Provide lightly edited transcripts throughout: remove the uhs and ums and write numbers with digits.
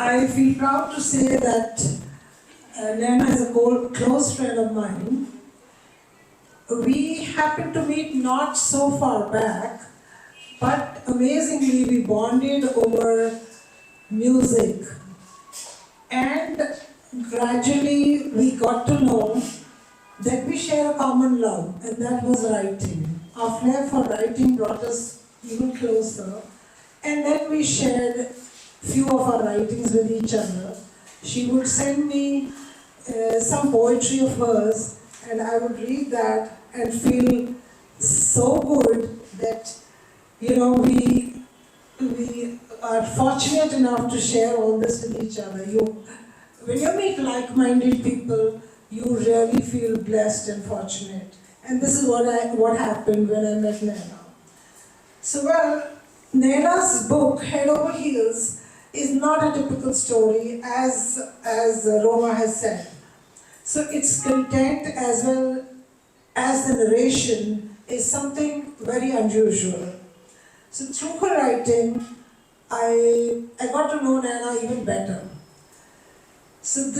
I feel proud to say that Naina is a close friend of mine. We happened to meet not so far back, but amazingly we bonded over music. And gradually we got to know that we share a common love, and that was writing. Our flair for writing brought us even closer. And then we shared few of our writings with each other. She would send me some poetry of hers, and I would read that and feel so good that, we are fortunate enough to share all this with each other. When you meet like-minded people, you really feel blessed and fortunate. And this is what happened when I met Naina. So, Naina's book, Head Over Heels, is not a typical story, as Roma has said. So its content as well as the narration is something very unusual. So through her writing, I got to know Naina even better. So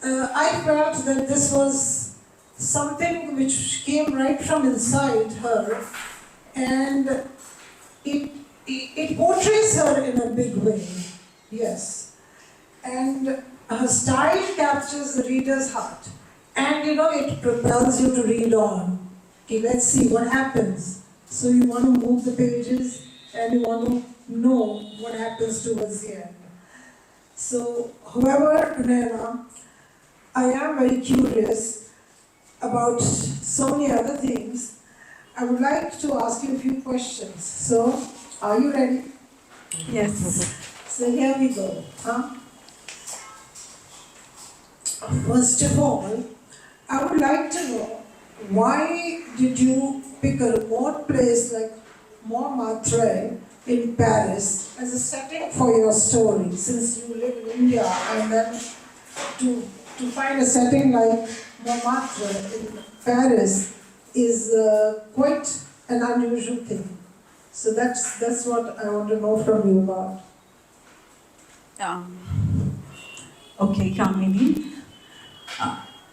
I felt that this was something which came right from inside her, and it portrays her in a big way, yes. And her style captures the reader's heart. And it propels you to read on. Okay, let's see what happens. So you want to move the pages and you want to know what happens towards the end. So, however, Naina, I am very curious about so many other things. I would like to ask you a few questions. So, are you ready? Yes. So here we go. First of all, I would like to know, why did you pick a remote place like Montmartre in Paris as a setting for your story, since you live in India, and then to find a setting like Montmartre in Paris is quite an unusual thing. So that's what I want to know from you about. Okay, Kamini.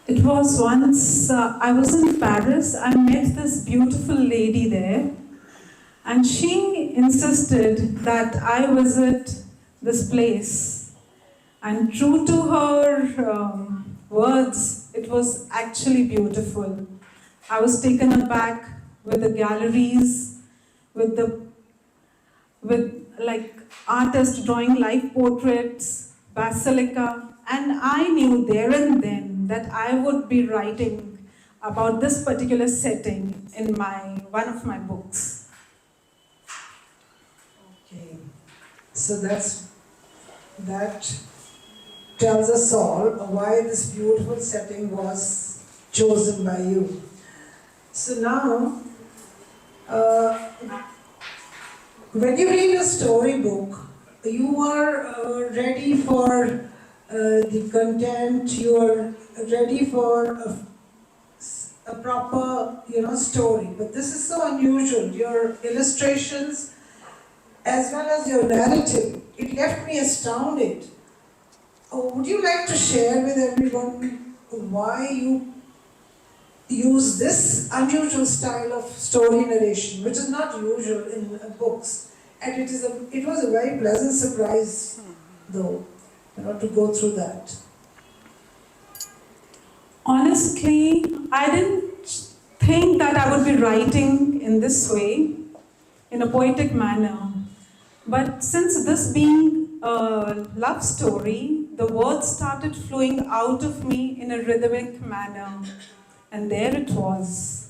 It was once I was in Paris. I met this beautiful lady there, and she insisted that I visit this place. And true to her words, it was actually beautiful. I was taken aback with the galleries, with like artists drawing life portraits, basilica, and I knew there and then that I would be writing about this particular setting in one of my books. Okay, so that tells us all why this beautiful setting was chosen by you. So now, when you read a storybook, you are ready for the content, you are ready for a proper, story. But this is so unusual. Your illustrations, as well as your narrative, it left me astounded. Would you like to share with everyone why you use this unusual style of story narration, which is not usual in books? And it was a very pleasant surprise, though, to go through that. Honestly, I didn't think that I would be writing in this way, in a poetic manner. But since this being a love story, the words started flowing out of me in a rhythmic manner. And there it was.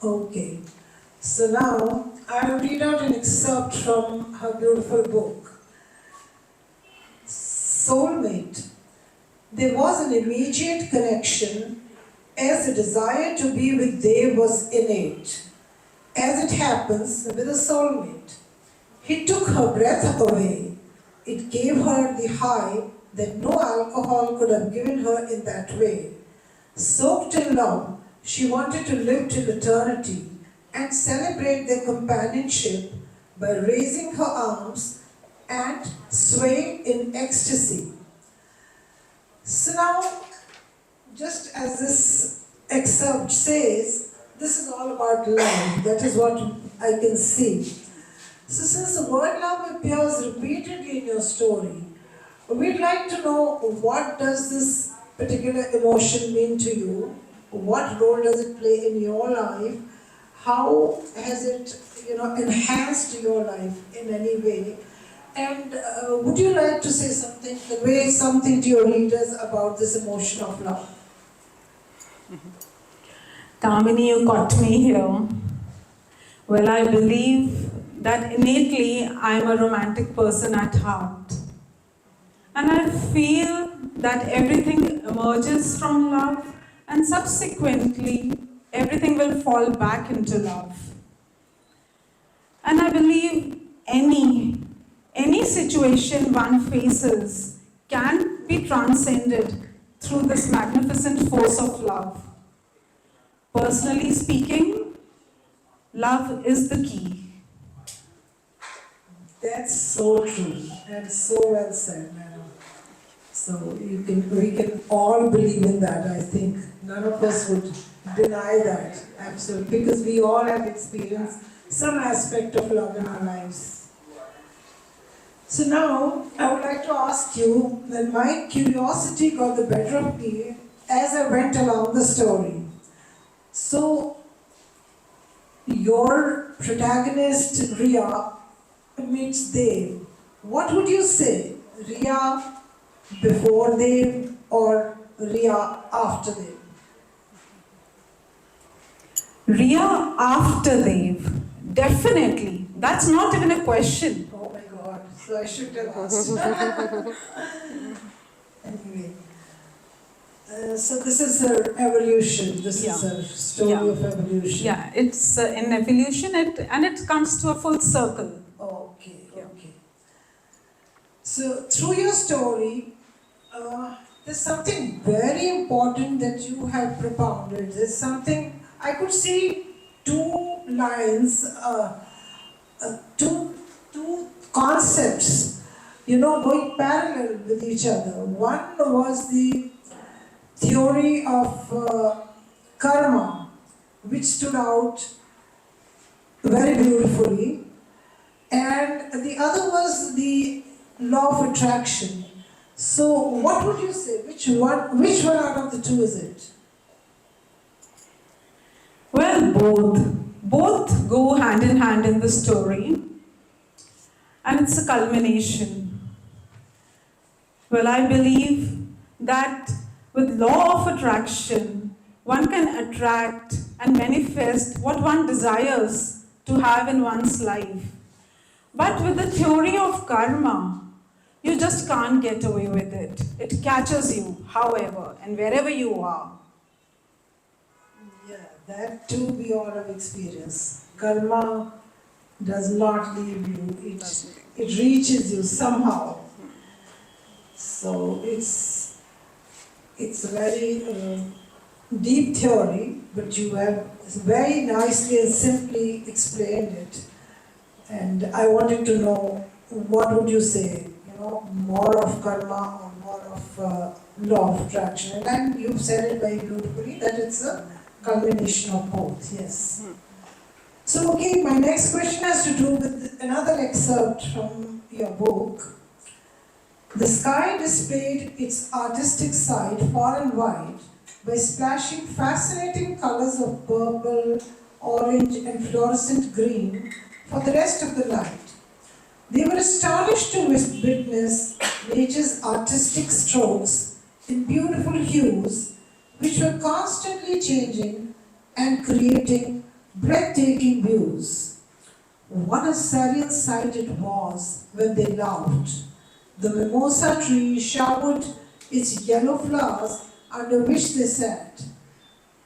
Okay. So now, I'll read out an excerpt from her beautiful book. Soulmate. There was an immediate connection, as the desire to be with Dev was innate. As it happens with a soulmate, he took her breath away. It gave her the high that no alcohol could have given her in that way. Soaked in love, she wanted to live till eternity and celebrate their companionship by raising her arms and sway in ecstasy. So now, just as this excerpt says, this is all about love. That is what I can see. So since the word love appears repeatedly in your story, we'd like to know, what does this particular emotion mean to you? What role does it play in your life? How has it, enhanced your life in any way? And would you like to say something, convey something to your readers about this emotion of love? Kamini, you got me here. Well, I believe that innately I'm a romantic person at heart. And I feel that everything emerges from love, and subsequently everything will fall back into love. And I believe any situation one faces can be transcended through this magnificent force of love. Personally speaking, love is the key. That's so true and so well said, madam. So we can all believe in that. I think none of us would deny that, absolutely, because we all have experienced some aspect of love in our lives. So now I would like to ask you that my curiosity got the better of me as I went along the story. So your protagonist Ria meets Dev. What would you say? Ria before Dev or Ria after Dev? Ria after Dev. Definitely. That's not even a question. Oh my God, so I should have asked. Anyway, so this is her evolution. This is her story of evolution. Yeah, it's in evolution, and it comes to a full circle. Okay, okay. So through your story, there's something very important that you have propounded. There's something, I could see two lines, two concepts, going parallel with each other. One was the theory of karma, which stood out very beautifully, and the other was the law of attraction. So what would you say? Which one out of the two is it? Well, both go hand in hand in the story, and it's a culmination. Well, I believe that with law of attraction, one can attract and manifest what one desires to have in one's life. But with the theory of karma, you just can't get away with it. It catches you, however, and wherever you are. Yeah, that too we all have experienced. Karma does not leave you. It reaches you somehow. So it's a very deep theory, but you have very nicely and simply explained it. And I wanted to know, what would you say? More of karma or more of law of attraction? And then you've said it very beautifully that it's a combination of both. Yes. So, okay, my next question has to do with another excerpt from your book. The sky displayed its artistic side far and wide by splashing fascinating colors of purple, orange, and fluorescent green for the rest of the night. They were astonished to witness nature's artistic strokes in beautiful hues, which were constantly changing and creating breathtaking views. What a surreal sight it was when they laughed. The mimosa tree showered its yellow flowers under which they sat.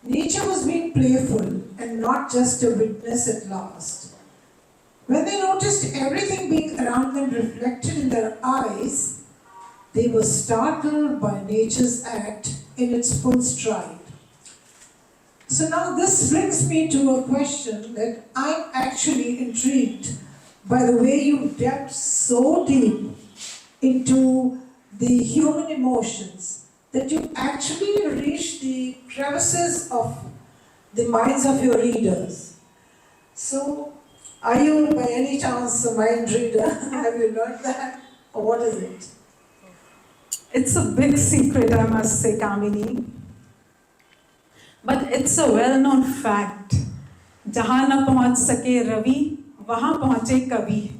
Nature was being playful and not just a witness at last. When they noticed everything being around them reflected in their eyes, they were startled by nature's act in its full stride. So now this brings me to a question that I'm actually intrigued by the way you delved so deep into the human emotions, that you actually reach the crevices of the minds of your readers. So, are you by any chance a mind reader? Have you learned that? Or what is it? It's a big secret, I must say, Kamini. But it's a well-known fact. जहाँ न पहुँच सके रवि, वहाँ पहुँचे कवि.